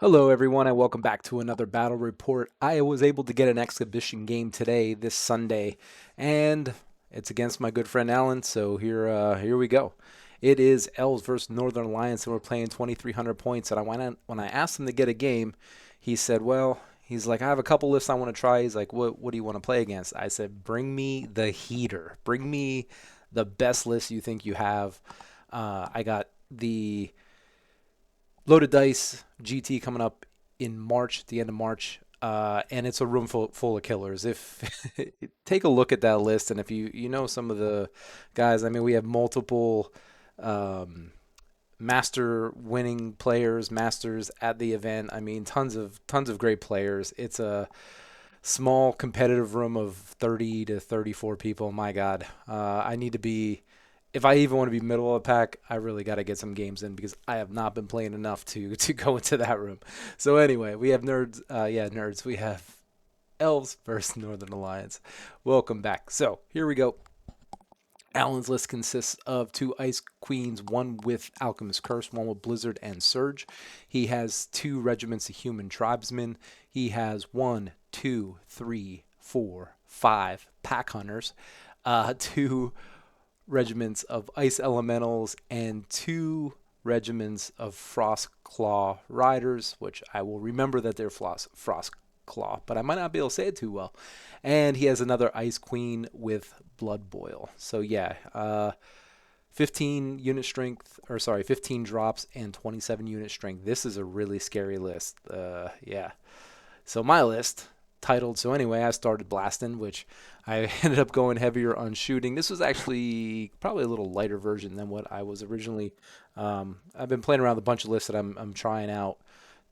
Hello, everyone, and welcome back to another battle report. I was able to get an exhibition game today, this Sunday, and it's against my good friend Alan. So here we go. It is Elves versus Northern Alliance, and we're playing 2,300 points. And when I asked him to get a game, he said, "Well, he's like, I have a couple lists I want to try." He's like, "What do you want to play against?" I said, "Bring me the heater. Bring me the best list you think you have." I got the Loaded Dice GT coming up in March, at the end of March, and it's a room full of killers. If take a look at that list, and if you know some of the guys, I mean, we have multiple um, master winning players, masters at the event. I mean, tons of great players. It's a small competitive room of 30 to 34 people. My God, I need to be. If I even want to be middle of the pack, I really got to get some games in because I have not been playing enough to to go into that room. So anyway, we have nerds. Yeah, nerds. We have Elves versus Northern Alliance. Welcome back. So here we go. Alan's list consists of two Ice Queens, one with Alchemist Curse, one with Blizzard and Surge. He has two regiments of human tribesmen. He has one, two, three, four, five pack hunters, two regiments of ice elementals, and two regiments of frost claw riders, which I will remember that they're frost claw, but I might not be able to say it too well. And he has another ice queen with blood boil. So yeah, 15 unit strength, or sorry, 15 drops and 27 unit strength. This is a really scary list. Yeah. So my list titled. So anyway, I started blasting, which I ended up going heavier on shooting. This was actually probably a little lighter version than what I was originally. I've been playing around with a bunch of lists that I'm trying out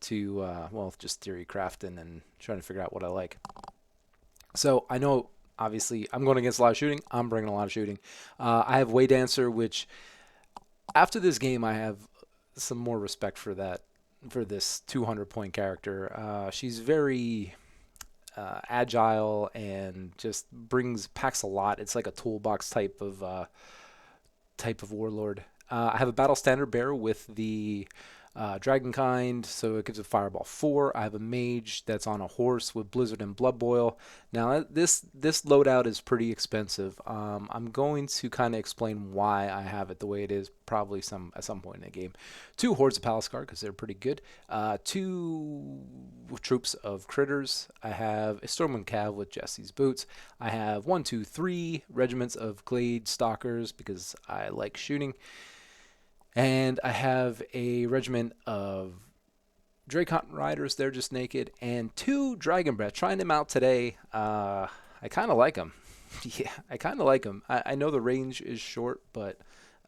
to well, just theory crafting and trying to figure out what I like. So I know obviously I'm going against a lot of shooting. I'm bringing a lot of shooting. I have Way Dancer, which after this game I have some more respect for that, for this 200 point character. She's very agile and just packs a lot. It's like a toolbox type of warlord. I have a battle standard bearer with the Dragonkind, so it gives a fireball 4. I have a mage that's on a horse with Blizzard and Blood Boil. Now this loadout is pretty expensive. I'm going to kind of explain why I have it the way it is, probably at some point in the game. Two hordes of Paliscar because they're pretty good. Two troops of critters. I have a Stormwind Cav with Jesse's boots. I have one, two, three regiments of Glade Stalkers because I like shooting. And I have a regiment of Dracon Riders, they're just naked, and two Dragon Breath. Trying them out today. I kind of like them. Yeah, I kind of like them. I know the range is short, but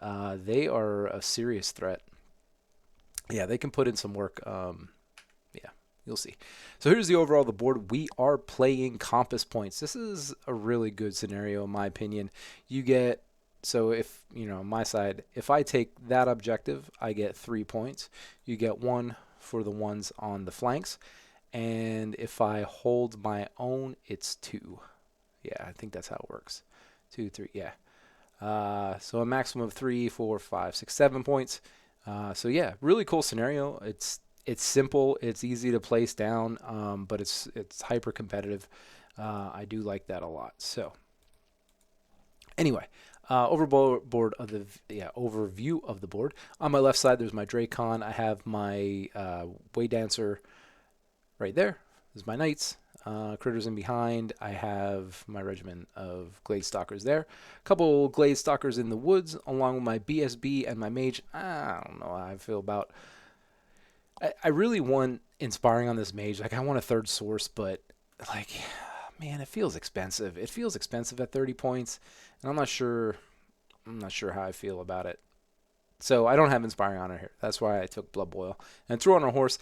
they are a serious threat. Yeah, they can put in some work. Yeah, you'll see. So here's the overall of the board. We are playing compass points. This is a really good scenario in my opinion. You get so if you know my side, if I take that objective, I get 3 points. You get one for the ones on the flanks, and if I hold my own, it's two. Yeah, I think that's how it works. Two, three, yeah. So a maximum of 3, 4, 5, 6, 7 points. So yeah, really cool scenario. It's simple, it's easy to place down, but it's hyper competitive. I do like that a lot. So anyway, overboard of the yeah overview of the board. On my left side, there's my Dracon. I have my Way Dancer right there. There's my knights. Critters in behind. I have my regiment of Glade Stalkers there. A couple Glade Stalkers in the woods, along with my BSB and my mage. I don't know how I feel about. I really want inspiring on this mage. Like I want a third source, but like, man, it feels expensive. It feels expensive at 30 points, and I'm not sure. I'm not sure how I feel about it. So I don't have inspiring honor here. That's why I took Blood Boil and threw on a horse.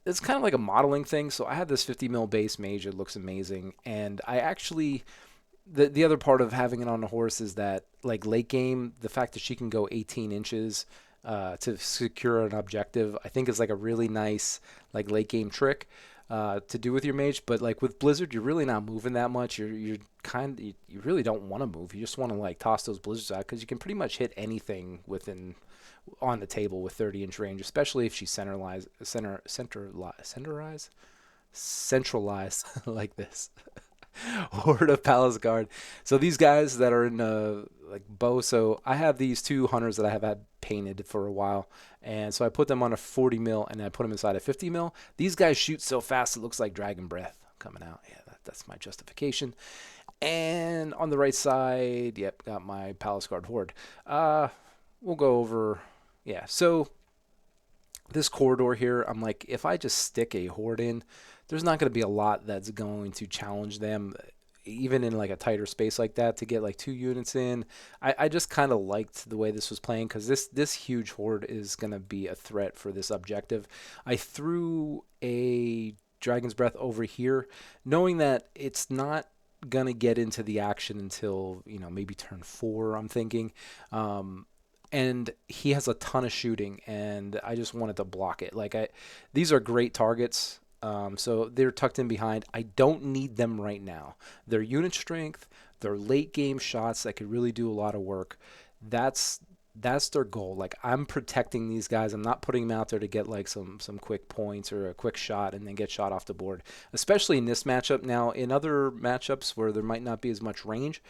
It's kind of like a modeling thing. So I have this 50 mil base mage. It looks amazing, and I actually the other part of having it on a horse is that like late game, the fact that she can go 18 inches to secure an objective, I think is like a really nice like late game trick to do with your mage. But like with Blizzard, you're really not moving that much. You really don't want to move. You just want to like toss those blizzards out because you can pretty much hit anything within on the table with 30-inch range, especially if she's centralized like this. Horde of Palace Guard. So these guys that are in like bow. So I have these two hunters that I have had painted for a while, and so I put them on a 40 mil and I put them inside a 50 mil. These guys shoot so fast it looks like dragon breath coming out. Yeah, that's my justification. And on the right side, yep, got my Palace Guard Horde. We'll go over. Yeah, so this corridor here, I'm like, if I just stick a horde in, there's not going to be a lot that's going to challenge them, even in like a tighter space like that, to get like 2 units in. I just kind of liked the way this was playing because this huge horde is going to be a threat for this objective. I threw a Dragon's Breath over here, knowing that it's not gonna get into the action until maybe turn 4. I'm thinking. And he has a ton of shooting, and I just wanted to block it. These are great targets, so they're tucked in behind. I don't need them right now. They're unit strength, they're late game shots that could really do a lot of work. That's that's their goal. Like, I'm protecting these guys. I'm not putting them out there to get like some quick points or a quick shot and then get shot off the board. Especially in this matchup. Now, in other matchups where there might not be as much range,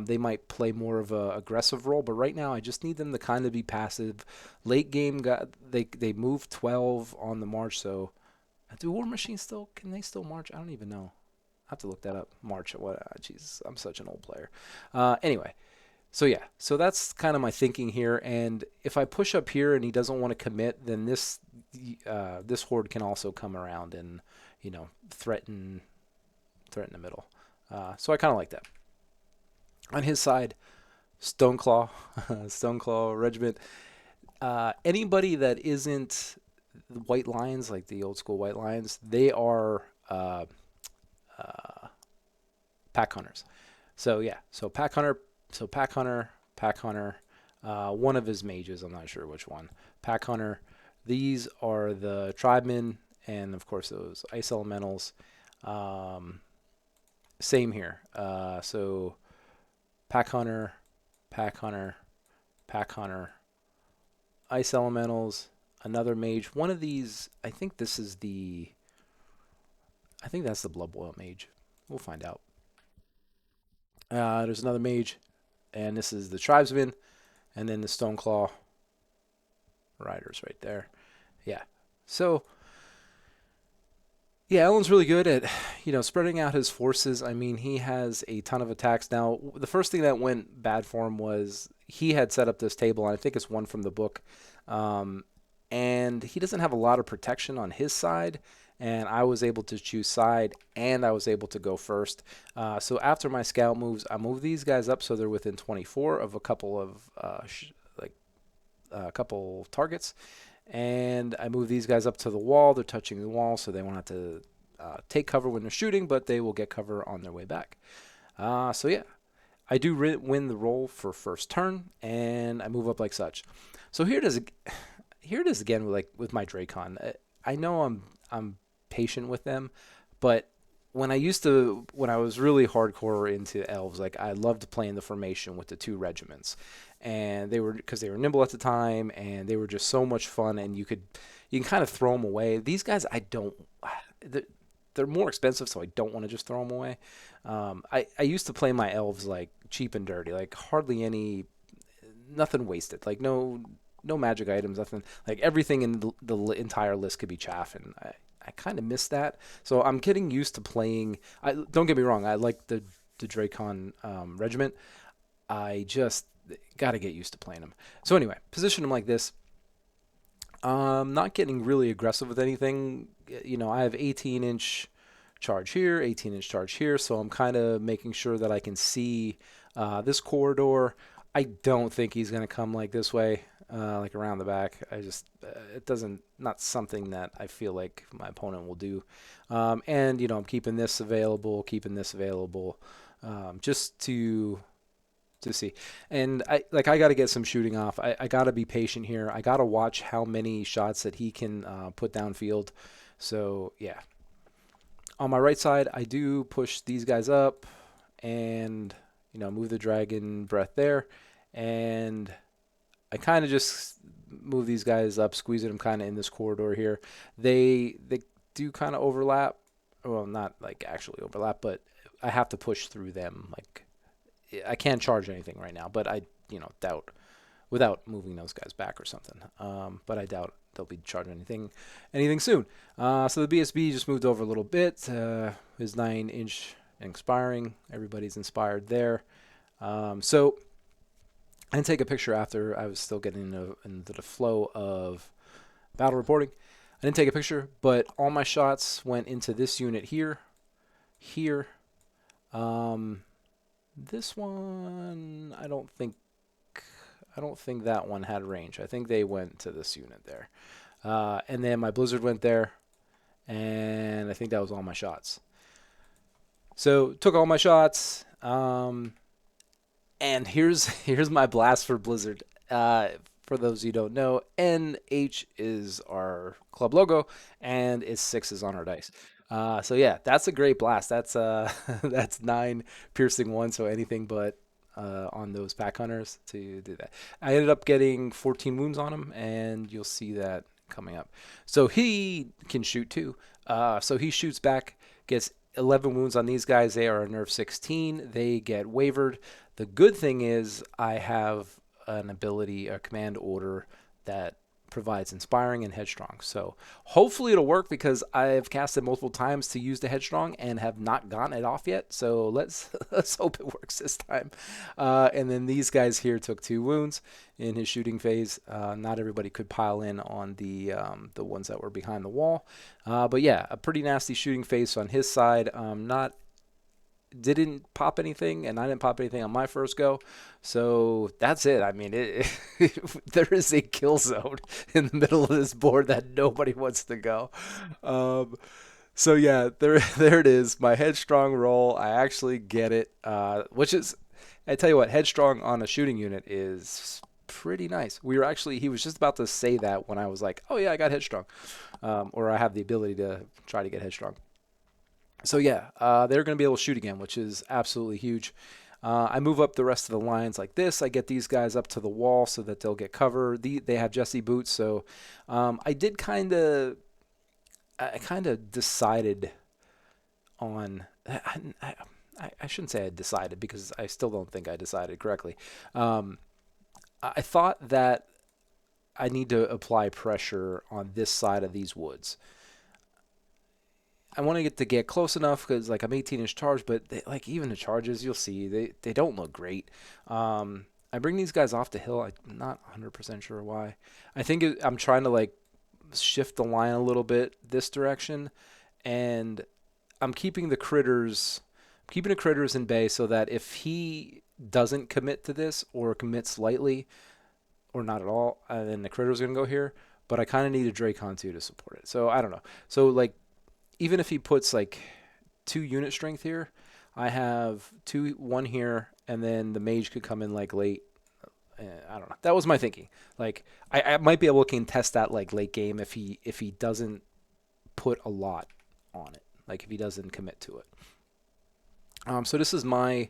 they might play more of a aggressive role. But right now, I just need them to kind of be passive. Late game, they move 12 on the march. So, do War Machines still? Can they still march? I don't even know. I have to look that up. March. What? Jesus, I'm such an old player. Anyway. So yeah, so that's kind of my thinking here. And if I push up here and he doesn't want to commit, then this horde can also come around and threaten the middle. So I kind of like that. On his side, Stoneclaw, Stoneclaw Regiment. Anybody that isn't the White Lions, like the old school White Lions, they are pack hunters. So yeah, so pack hunter. So Pack Hunter, one of his mages, I'm not sure which one. Pack Hunter, these are the tribemen, and of course those ice elementals. Same here. So Pack Hunter, Pack Hunter, Pack Hunter, ice elementals, another mage. One of these, I think this is I think that's the Blood Boil mage. We'll find out. There's another mage. And this is the tribesmen, and then the Stoneclaw riders right there. Yeah. So, yeah, Ellen's really good at, spreading out his forces. I mean, he has a ton of attacks. Now, the first thing that went bad for him was he had set up this table, and I think it's one from the book. And he doesn't have a lot of protection on his side. And I was able to choose side, and I was able to go first. So after my scout moves, I move these guys up so they're within 24 of a couple of a couple targets, and I move these guys up to the wall. They're touching the wall, so they won't have to take cover when they're shooting, but they will get cover on their way back. So yeah, I do win the roll for first turn, and I move up like such. So here it is again with my Dracon. I know I'm patient with them, but when I was really hardcore into elves, like I loved playing the formation with the two regiments, and because they were nimble at the time, and they were just so much fun, and you can kind of throw them away. These guys, they're more expensive, so I don't want to just throw them away. I used to play my elves like cheap and dirty, like hardly nothing wasted, like no magic items, nothing. Like everything in the entire list could be chaff, and I kind of miss that. So I'm getting used to playing. Don't get me wrong, I like the Dracon regiment. I just got to get used to playing them. So anyway, position them like this. Not getting really aggressive with anything. I have 18-inch charge here, 18-inch charge here, so I'm kind of making sure that I can see this corridor. I don't think he's going to come like this way. Like around the back. It not something that I feel like my opponent will do. And, I'm keeping this available, just to see. And I got to get some shooting off. I got to be patient here. I got to watch how many shots that he can put downfield. So, yeah. On my right side, I do push these guys up and, move the Dragon Breath there. And I kind of just move these guys up, squeezing them kind of in this corridor here. They do kind of overlap. Well, not like actually overlap, but I have to push through them. Like I can't charge anything right now, but I doubt without moving those guys back or something. But I doubt they'll be charging anything soon. So the BSB just moved over a little bit. Is 9-inch expiring. Everybody's inspired there. So I didn't take a picture after I was still getting into the flow of battle reporting. I didn't take a picture, but all my shots went into this unit here, here. Um, this one, I don't think that one had range. I think they went to this unit there. And then my blizzard went there, and I think that was all my shots. So took all my shots. And here's my blast for blizzard. For those who don't know, NH is our club logo, and it's sixes on our dice. So yeah, that's a great blast. That's that's 9 piercing 1, so anything but on those pack hunters to do that. I ended up getting 14 wounds on him, and you'll see that coming up. So he can shoot too. So he shoots back, gets 11 wounds on these guys. They are a nerf 16. They get wavered. The good thing is I have an ability, a command order that provides inspiring and headstrong. So hopefully it'll work because I've cast it multiple times to use the headstrong and have not gotten it off yet. So let's hope it works this time. And then these guys here took 2 wounds in his shooting phase. Not everybody could pile in on the ones that were behind the wall. But yeah, a pretty nasty shooting phase on his side. Not didn't pop anything, and I didn't pop anything on my first go. So that's it. I mean, there is a kill zone in the middle of this board that nobody wants to go. So yeah, there it is. My headstrong roll. I actually get it, which is, I tell you what, headstrong on a shooting unit is pretty nice. He was just about to say that when I was like, oh yeah, I got headstrong, or I have the ability to try to get headstrong. So yeah, they're going to be able to shoot again, which is absolutely huge. I move up the rest of the lines like this. I get these guys up to the wall so that they'll get cover. They have Jesse boots, so I kind of decided on. I shouldn't say I decided because I still don't think I decided correctly. I thought that I need to apply pressure on this side of these woods. I want to get close enough because like I'm 18-inch charge, but like even the charges you'll see they don't look great. I bring these guys off the hill. I'm not 100% sure why. I think I'm trying to like shift the line a little bit this direction, and I'm keeping the critters in bay so that if he doesn't commit to this or commit slightly or not at all, then the critter's gonna go here. But I kind of need a Dracon too to support it. So I don't know. So like even if he puts like 2 unit strength here, I have 1 here, and then the mage could come in like late. I don't know. That was my thinking. Like I might be able to contest that like late game if he doesn't put a lot on it. Like if he doesn't commit to it. So this is my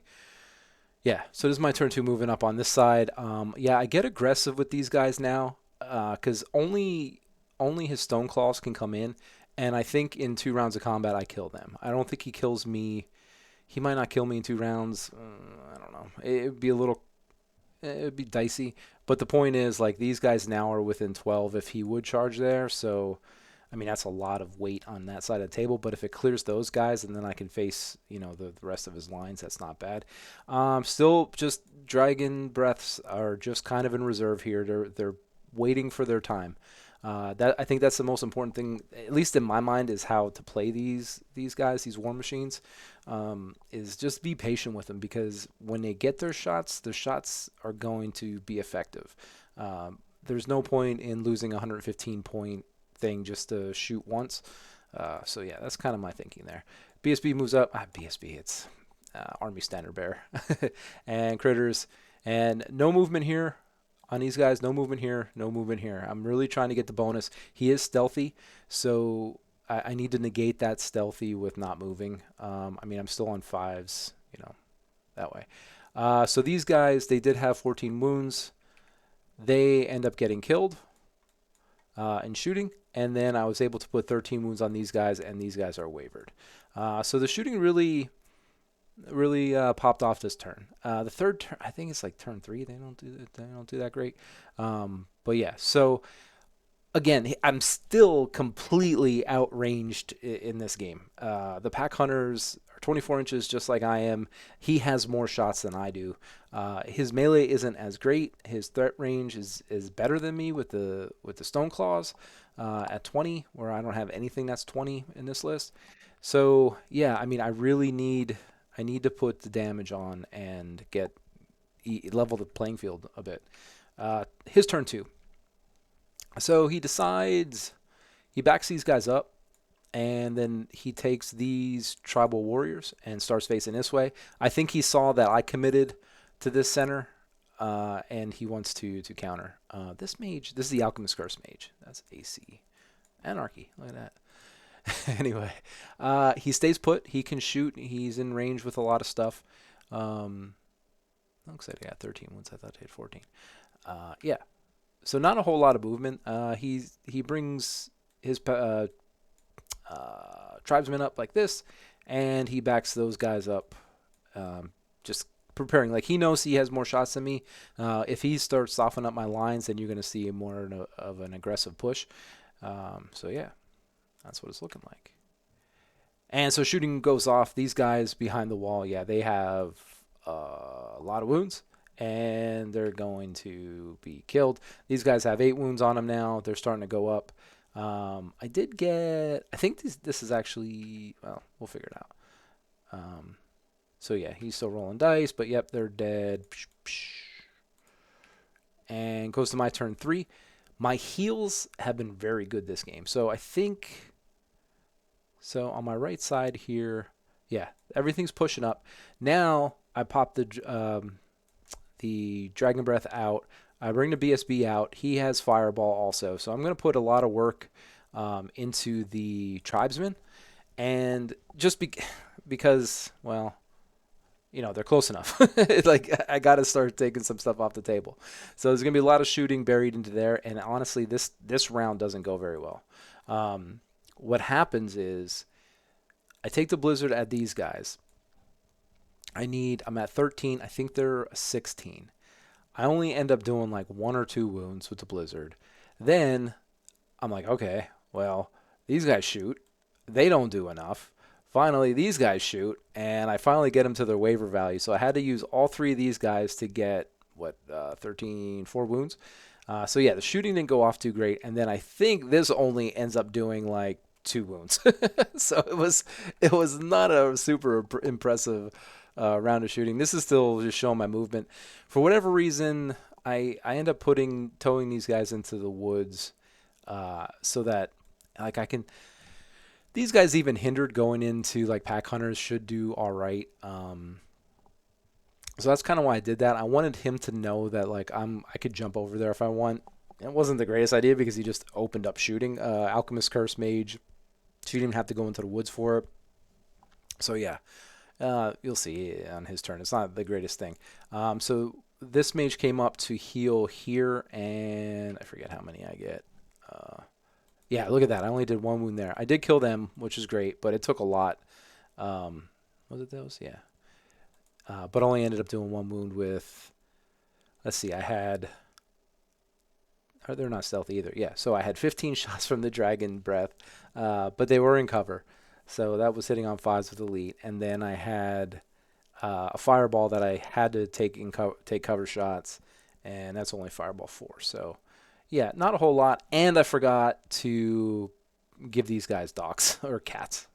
turn 2 moving up on this side. Yeah, I get aggressive with these guys now because only his stone claws can come in. And I think in 2 rounds of combat, I kill them. I don't think he kills me. He might not kill me in 2 rounds. I don't know. It would be dicey. But the point is, like, these guys now are within 12 if he would charge there. So, I mean, that's a lot of weight on that side of the table. But if it clears those guys, and then I can face, the rest of his lines, that's not bad. Still, just Dragon Breaths are just kind of in reserve here. They're waiting for their time. I think that's the most important thing, at least in my mind, is how to play these guys, these war machines. Is just be patient with them because when they get their shots are going to be effective. There's no point in losing a 115 point thing just to shoot once. So yeah, that's kind of my thinking there. BSB moves up. BSB, it's Army Standard Bearer and critters, and no movement here. On these guys, no movement here, no movement here. I'm really trying to get the bonus. He is stealthy, so I need to negate that stealthy with not moving. I mean, I'm still on 5s, that way. So these guys, they did have 14 wounds. They end up getting killed and shooting, and then I was able to put 13 wounds on these guys, and these guys are wavered. So the shooting really popped off this turn. The third turn, I think it's like turn three. They don't do that great. But yeah, so again, I'm still completely outranged in this game. The pack hunters are 24 inches, just like I am. He has more shots than I do. His melee isn't as great. His threat range is better than me with the stone claws at 20, where I don't have anything that's 20 in this list. So yeah, I mean, I need to put the damage on and level the playing field a bit. His turn two. So he backs these guys up, and then he takes these tribal warriors and starts facing this way. I think he saw that I committed to this center, and he wants to counter. This is the Alchemist Curse Mage. That's AC. Anarchy. Look at that. Anyway, he stays put. He can shoot. He's in range with a lot of stuff. Looks like I got 13 wounds. I thought I had 14. Yeah, so not a whole lot of movement. He brings his tribesmen up like this, and he backs those guys up, just preparing. Like he knows he has more shots than me. If he starts softening up my lines, then you're going to see more of an aggressive push. So yeah, that's what it's looking like. And so shooting goes off. These guys behind the wall, yeah, they have a lot of wounds, and they're going to be killed. These guys have 8 wounds on them now. They're starting to go up. I think this is actually, well, we'll figure it out. So yeah, he's still rolling dice, but yep, they're dead. And goes to my turn 3. My heals have been very good this game. So I think, so on my right side here, yeah, everything's pushing up. Now I pop the Dragon Breath out. I bring the BSB out. He has Fireball also. So I'm going to put a lot of work into the Tribesmen. And just because, well, they're close enough. Like, I got to start taking some stuff off the table. So there's going to be a lot of shooting buried into there. And honestly, this round doesn't go very well. What happens is I take the Blizzard at these guys. I'm at 13. I think they're 16. I only end up doing like 1 or 2 wounds with the Blizzard. Then I'm like, okay, well, these guys shoot. They don't do enough. Finally, these guys shoot, and I finally get them to their waiver value. So I had to use all 3 of these guys to get, 4 wounds. So yeah, the shooting didn't go off too great. And then I think this only ends up doing like 2 wounds. So it was not a super impressive round of shooting. This is still just showing my movement. For whatever reason, I end up towing these guys into the woods, so that like I can. These guys even hindered going into like pack hunters should do all right. So that's kind of why I did that. I wanted him to know that like I could jump over there if I want. It wasn't the greatest idea because he just opened up shooting. Alchemist Curse Mage. So you didn't have to go into the woods for it. So yeah. You'll see on his turn. It's not the greatest thing. So this mage came up to heal here, and I forget how many I get. Yeah, look at that. I only did 1 wound there. I did kill them, which is great, but it took a lot. Was it those? Yeah. But only ended up doing 1 wound with, let's see, they're not stealthy either. Yeah, so I had 15 shots from the Dragon Breath, but they were in cover. So that was hitting on 5s with elite, and then I had a fireball that I had to take cover shots, and that's only fireball 4. So yeah, not a whole lot. And I forgot to give these guys dogs or cats.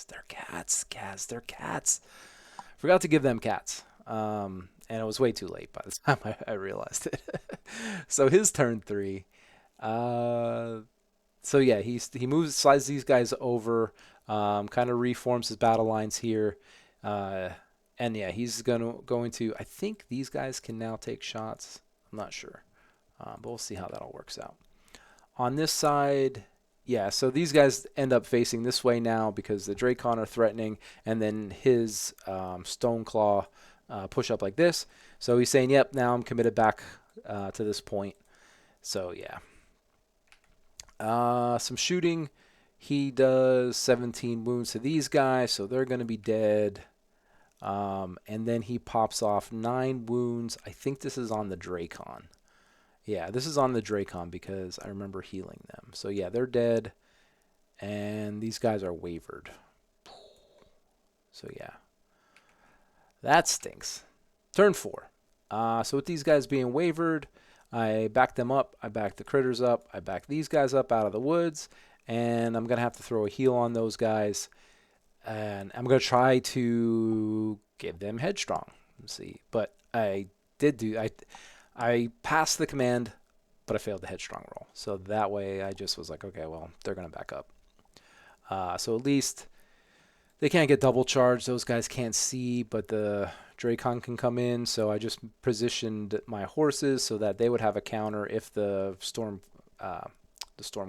They're cats. They're cats. Forgot to give them cats. And it was way too late by the time I realized it. So his turn 3. So yeah, slides these guys over. Kind of reforms his battle lines here, and yeah, he's going to. I think these guys can now take shots. I'm not sure, but we'll see how that all works out. On this side, yeah, so these guys end up facing this way now because the Dracon are threatening, and then his Stone Claw push up like this. So he's saying, "Yep, now I'm committed back to this point." So yeah. Some shooting. He does 17 wounds to these guys, so they're going to be dead. And then he pops off 9 wounds. I think this is on the Dracon. Yeah, this is on the Dracon because I remember healing them. So yeah, they're dead. And these guys are wavered. So yeah, that stinks. Turn 4. So with these guys being wavered, I back them up. I back the critters up. I back these guys up out of the woods. And I'm going to have to throw a heal on those guys. And I'm going to try to give them headstrong. Let's see. But I passed the command, but I failed the headstrong roll. So that way I just was like, okay, well, they're going to back up. So at least they can't get double charged. Those guys can't see, but the Dracon can come in. So I just positioned my horses so that they would have a counter if the storm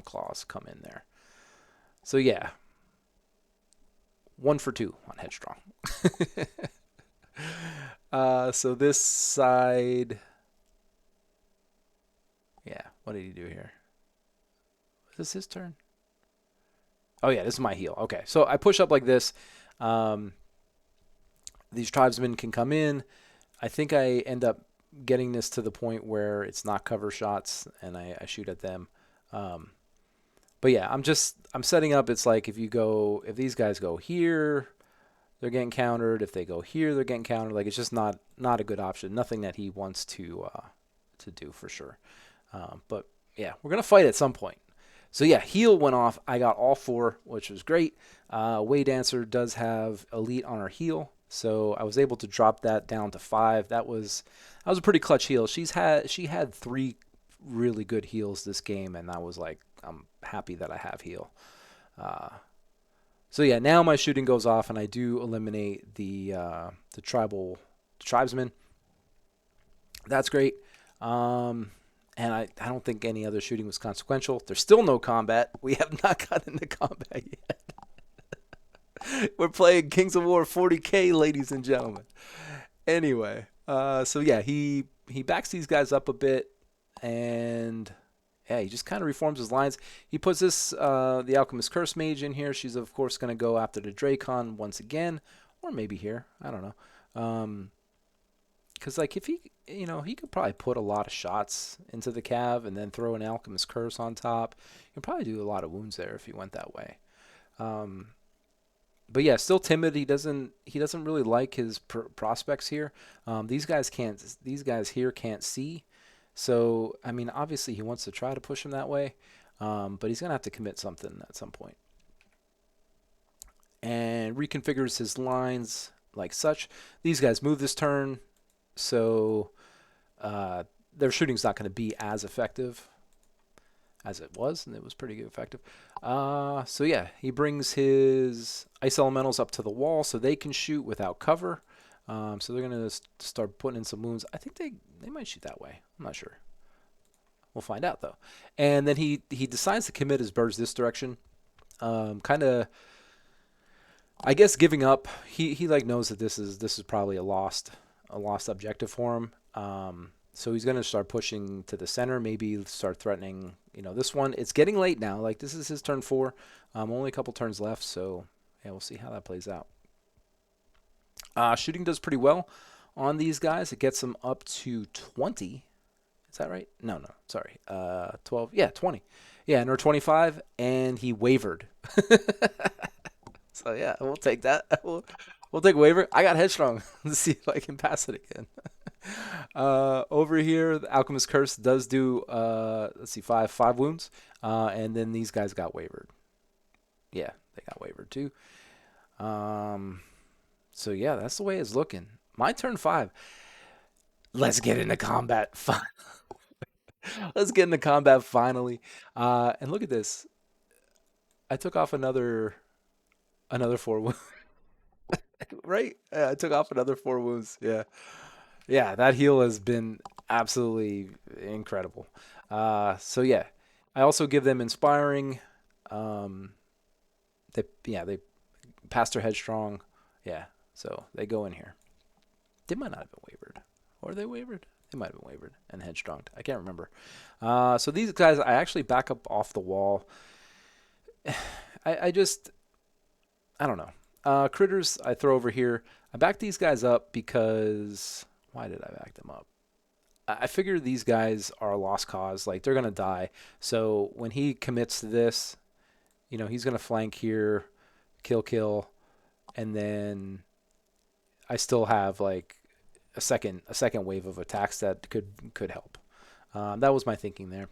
claws come in there. So yeah, 1 for 2 on headstrong. So this side, yeah. What did he do here? Is this his turn? Oh yeah, this is my heal. Okay, so I push up like this. Um, these tribesmen can come in. I think I end up getting this to the point where it's not cover shots, and I shoot at them. Um, but yeah, I'm setting up. It's like if these guys go here, they're getting countered. If they go here, they're getting countered. Like it's just not a good option. Nothing that he wants to do for sure. But yeah, we're gonna fight at some point. So yeah, heal went off. I got all 4, which was great. Way Dancer does have elite on her heal, so I was able to drop that down to 5. That was a pretty clutch heal. She had 3 really good heals this game, and that was like I'm happy that I have heal. Uh, so yeah, now my shooting goes off, and I do eliminate the tribesmen. That's great. Um, and I don't think any other shooting was consequential. There's still no combat. We have not gotten into combat yet. We're playing Kings of War 40K, ladies and gentlemen. Anyway, so yeah, he backs these guys up a bit, and yeah, he just kind of reforms his lines. He puts the Alchemist Curse Mage in here. She's of course going to go after the Dracon once again, or maybe here. I don't know. Because like if he could probably put a lot of shots into the Cav and then throw an Alchemist Curse on top. He'd probably do a lot of wounds there if he went that way. Um, but yeah, still timid. He doesn't really like his prospects here. These guys can't. These guys here can't see. So I mean, obviously he wants to try to push him that way, but he's gonna have to commit something at some point. And reconfigures his lines like such. These guys move this turn, so their shooting's not going to be as effective as it was, and it was pretty effective. So yeah, he brings his ice elementals up to the wall so they can shoot without cover. So they're going to start putting in some wounds. I think they might shoot that way. I'm not sure. We'll find out though. And then he decides to commit his birds this direction. Kind of, I guess, giving up. He like knows that this is probably a lost objective for him. So he's going to start pushing to the center, maybe start threatening, this one. It's getting late now. Like, this is his turn 4. Only a couple turns left, so yeah, we'll see how that plays out. Shooting does pretty well on these guys. It gets them up to 20. Is that right? No, sorry. 12. Yeah, 20. Yeah, and or 25, and he wavered. So yeah, we'll take that. We'll take a waiver. I got headstrong. Let's see if I can pass it again. Over here, the Alchemist Curse does do let's see, five wounds, and then these guys got wavered. Yeah, they got wavered too. So yeah, that's the way it's looking. My turn 5. Let's get into combat. Let's get into combat finally. And look at this. I took off another 4 wounds. Right? Yeah, I took off another 4 wounds. Yeah. Yeah, that heal has been absolutely incredible. So yeah, I also give them inspiring. Um, they passed their headstrong. Yeah, so they go in here. They might not have been wavered, or they wavered. It might have been wavered and headstrong. I can't remember. So these guys, I actually back up off the wall. I just, I don't know. Critters, I throw over here. I back these guys up because why did I back them up? I figure these guys are a lost cause. Like they're gonna die. So when he commits to this, he's gonna flank here, kill, and then I still have like a second wave of attacks that could help. That was my thinking there.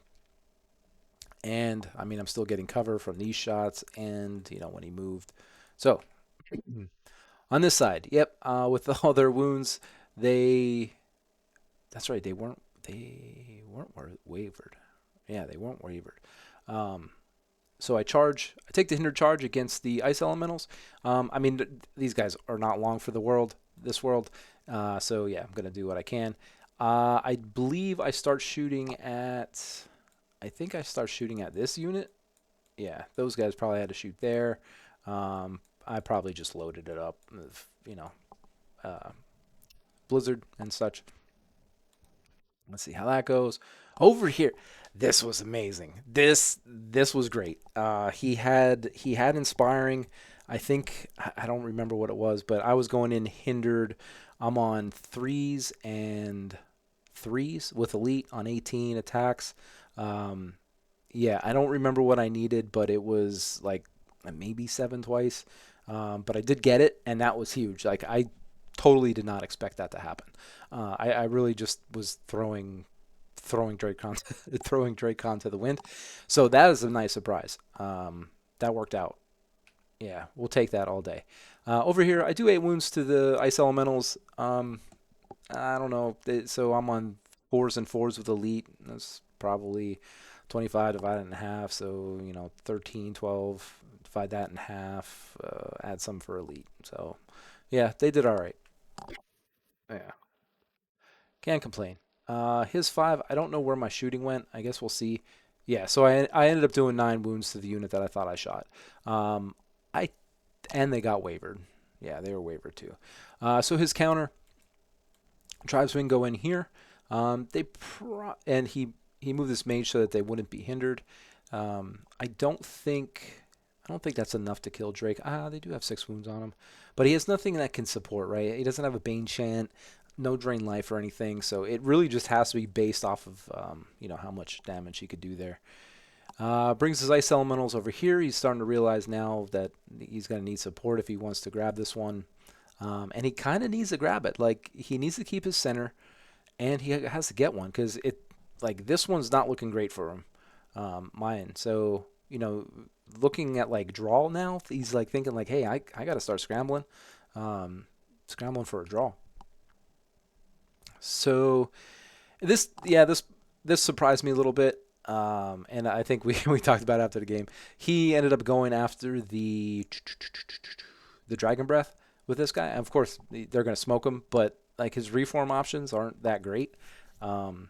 And I mean, I'm still getting cover from these shots, and when he moved. So on this side, yep, with all their wounds, they. That's right. They weren't wavered. Yeah, they weren't wavered. Um, so I charge. I take the hindered charge against the ice elementals. I mean, these guys are not long for the world. This world. So yeah, I'm gonna do what I can. I believe I start shooting at. I think I start shooting at this unit. Yeah, those guys probably had to shoot there. I probably just loaded it up, uh, Blizzard and such. Let's see how that goes. Over here, this was amazing. This was great. He had inspiring. I think I don't remember what it was, but I was going in hindered. I'm on threes and threes with elite on 18 attacks. Um, yeah, I don't remember what I needed, but it was like maybe seven twice. But I did get it, and that was huge. Like I totally did not expect that to happen. I really just was throwing Dracon throwing Dracon to the wind. So that is a nice surprise. That worked out. Yeah, we'll take that all day. Over here, I do 8 wounds to the ice elementals. I don't know. So I'm on fours and fours with elite. That's probably 25 divided in half. So 13, 12. Divide that in half. Add some for elite. So yeah, they did all right. Yeah. Can't complain. His five, I don't know where my shooting went. I guess we'll see. Yeah, so I ended up doing 9 wounds to the unit that I thought I shot. Um, I and they got wavered. Yeah, they were wavered too. So his counter, tribesmen go in here. And he moved this mage so that they wouldn't be hindered. I don't think that's enough to kill Drake. They do have 6 wounds on him, but he has nothing that can support. Right, he doesn't have a Bane Chant, no drain life or anything. So it really just has to be based off of how much damage he could do there. Brings his ice elementals over here. He's starting to realize now that he's going to need support if he wants to grab this one, and he kind of needs to grab it. Like he needs to keep his center, and he has to get one because this one's not looking great for him. Mine. So looking at like draw now, he's like thinking like, hey, I got to start scrambling for a draw. So this surprised me a little bit, and I think we we talked about it after the game. He ended up going after the Dragon Breath with this guy. And of course, they're going to smoke him, but like his reform options aren't that great. Um,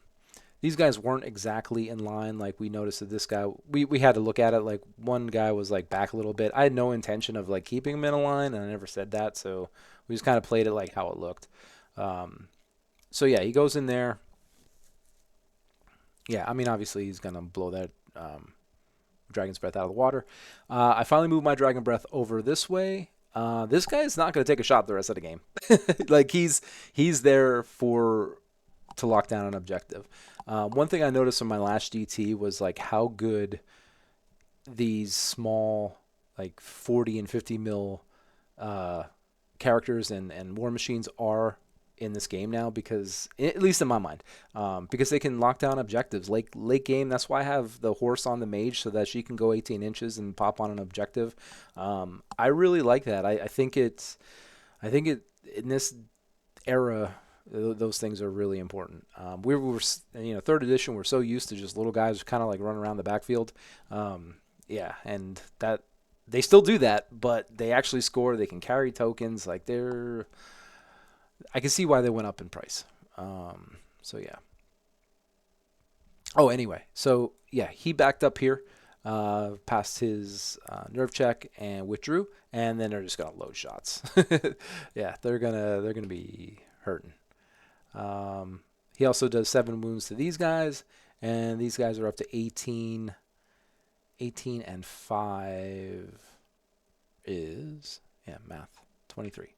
these guys weren't exactly in line. Like we noticed that this guy, we had to look at it. Like one guy was like back a little bit. I had no intention of like keeping him in a line, and I never said that, so we just kind of played it like how it looked. Um, so yeah, he goes in there. Yeah, I mean, obviously he's gonna blow that dragon's breath out of the water. I finally moved my dragon breath over this way. This guy is not gonna take a shot the rest of the game. Like he's there for to lock down an objective. One thing I noticed from my last GT was like how good these small like 40 and 50 mil uh, characters and war machines are in this game now, because at least in my mind, because they can lock down objectives late game. That's why I have the horse on the mage so that she can go 18 inches and pop on an objective. I really like that. I think it in this era, those things are really important. We were, third edition, we're so used to just little guys kind of like running around the backfield. Yeah, and that they still do that, but they actually score. They can carry tokens. Like I can see why they went up in price. So yeah. Oh, anyway, so yeah, he backed up here, passed his nerve check and withdrew, and then they're just gonna load shots. Yeah, they're gonna be hurting. Um, He also does 7 wounds to these guys, and these guys are up to 18. 18 and 5 is, yeah, math, 23.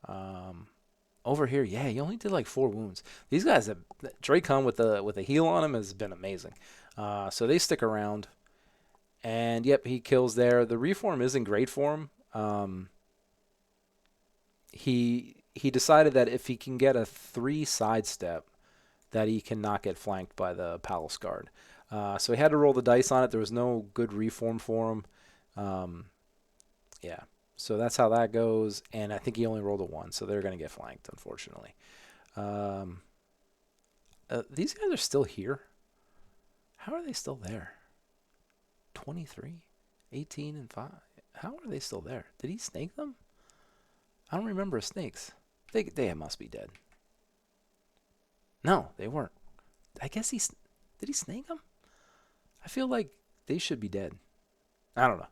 Um, Over here, yeah, he only did like 4 wounds. These guys have Dracon with a heal on him has been amazing. So they stick around, and yep, he kills there. The reform isn't great for him. He decided that if he can get a 3 sidestep, that he cannot get flanked by the Palace Guard. So he had to roll the dice on it. There was no good reform for him. Um, yeah, so that's how that goes. And I think he only rolled a 1, so they're going to get flanked, unfortunately. Um, these guys are still here. How are they still there? 23, 18, and 5. How are they still there? Did he snake them? I don't remember snakes. They must be dead. No, they weren't. I guess did he snake them? I feel like they should be dead. I don't know.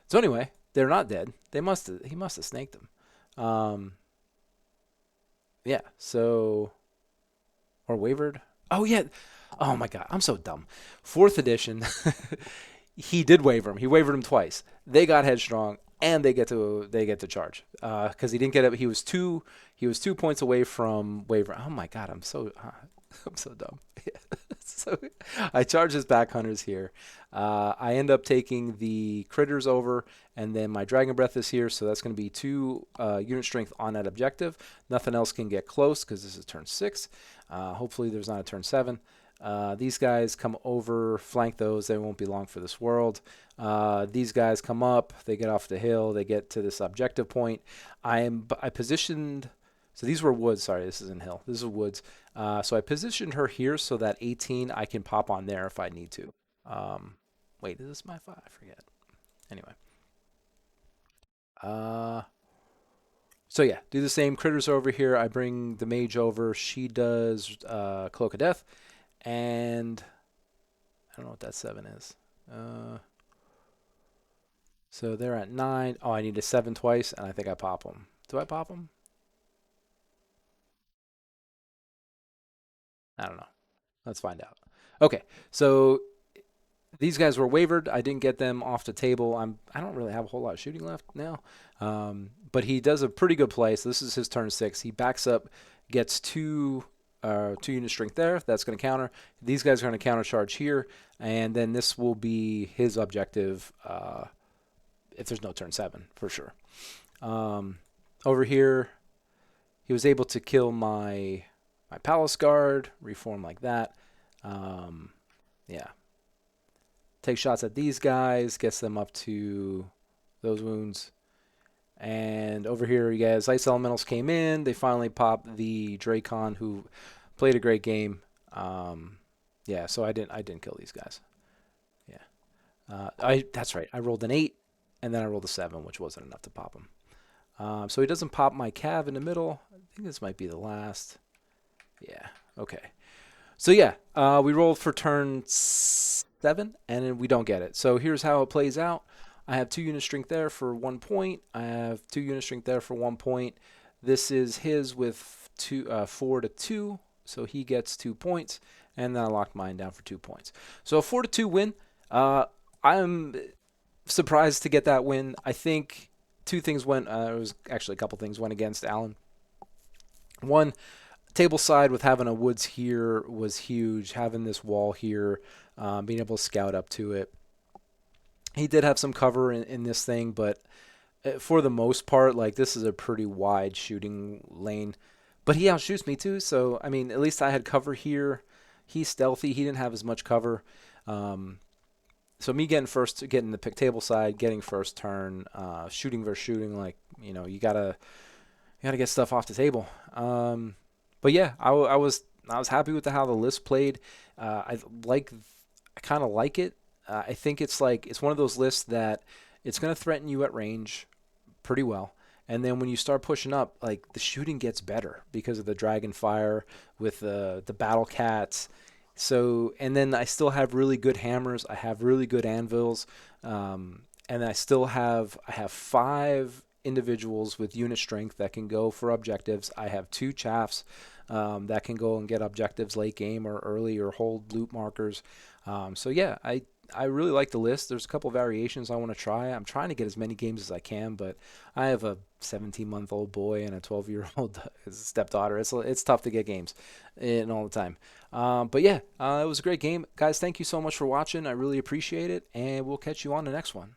So anyway, they're not dead. He must have snaked them. Um, yeah. So or wavered. Oh yeah. Oh my god, I'm so dumb. 4th edition. He did waver him. He wavered him twice. They got headstrong, and they get to charge because he didn't get it. He was 2 points away from waver. Oh my god, I'm so dumb. So I charge his back hunters here. I end up taking the critters over, and then my dragon breath is here, so that's going to be 2 unit strength on that objective. Nothing else can get close because this is turn 6. Hopefully there's not a turn 7. These guys come over, flank those. They won't be long for this world. These guys come up. They get off the hill. They get to this objective point. I positioned. So these were woods. Sorry, this isn't hill. This is woods. So I positioned her here so that 18 I can pop on there if I need to. Wait, is this my 5? I forget. Anyway. Uh, so yeah, do the same. Critters over here. I bring the mage over. She does Cloak of Death. And I don't know what that 7 is. So they're at 9. Oh, I need a 7 twice, and I think I pop them. Do I pop them? I don't know. Let's find out. Okay, so these guys were wavered. I didn't get them off the table. I don't really have a whole lot of shooting left now. But he does a pretty good play. So this is his turn 6. He backs up, gets 2 unit strength there. That's going to counter. These guys are going to counter charge here, and then this will be his objective if there's no turn 7 for sure. Over here, he was able to kill my Palace Guard, reform like that. Yeah. Take shots at these guys, gets them up to those wounds. And over here, you guys, Ice Elementals came in. They finally popped the Dracon, who played a great game. Yeah, so I didn't kill these guys. Yeah, that's right. I rolled an 8, and then I rolled a 7, which wasn't enough to pop him. So he doesn't pop my Cav in the middle. I think this might be the last. Yeah. Okay. So yeah, we rolled for turn 7, and then we don't get it. So here's how it plays out. I have 2 unit strength there for 1 point. I have 2 unit strength there for 1 point. This is his with 4 to 2, so he gets 2 points, and then I locked mine down for 2 points. So a 4 to 2 win. I'm surprised to get that win. I think 2 things went. It was actually a couple things went against Alan. One, table side with having a woods here was huge. Having this wall here, being able to scout up to it. He did have some cover in this thing, but for the most part, like this is a pretty wide shooting lane. But he outshoots me too, so I mean, at least I had cover here. He's stealthy. He didn't have as much cover. So me getting the pick table side, getting first turn, shooting versus shooting, like you gotta get stuff off the table. But yeah, I was happy with how the list played. I kind of like it. I think it's one of those lists that it's going to threaten you at range pretty well. And then when you start pushing up, like the shooting gets better because of the dragon fire with the battle cats. So, and then I still have really good hammers. I have really good anvils. And I have 5 individuals with unit strength that can go for objectives. I have 2 chaffs. that can go and get objectives late game or early or hold loot markers. So yeah, I really like the list. There's a couple variations I want to try. I'm trying to get as many games as I can, but I have a 17-month-old boy and a 12-year-old stepdaughter. It's tough to get games in all the time. But yeah, it was a great game, guys. Thank you so much for watching. I really appreciate it, and we'll catch you on the next one.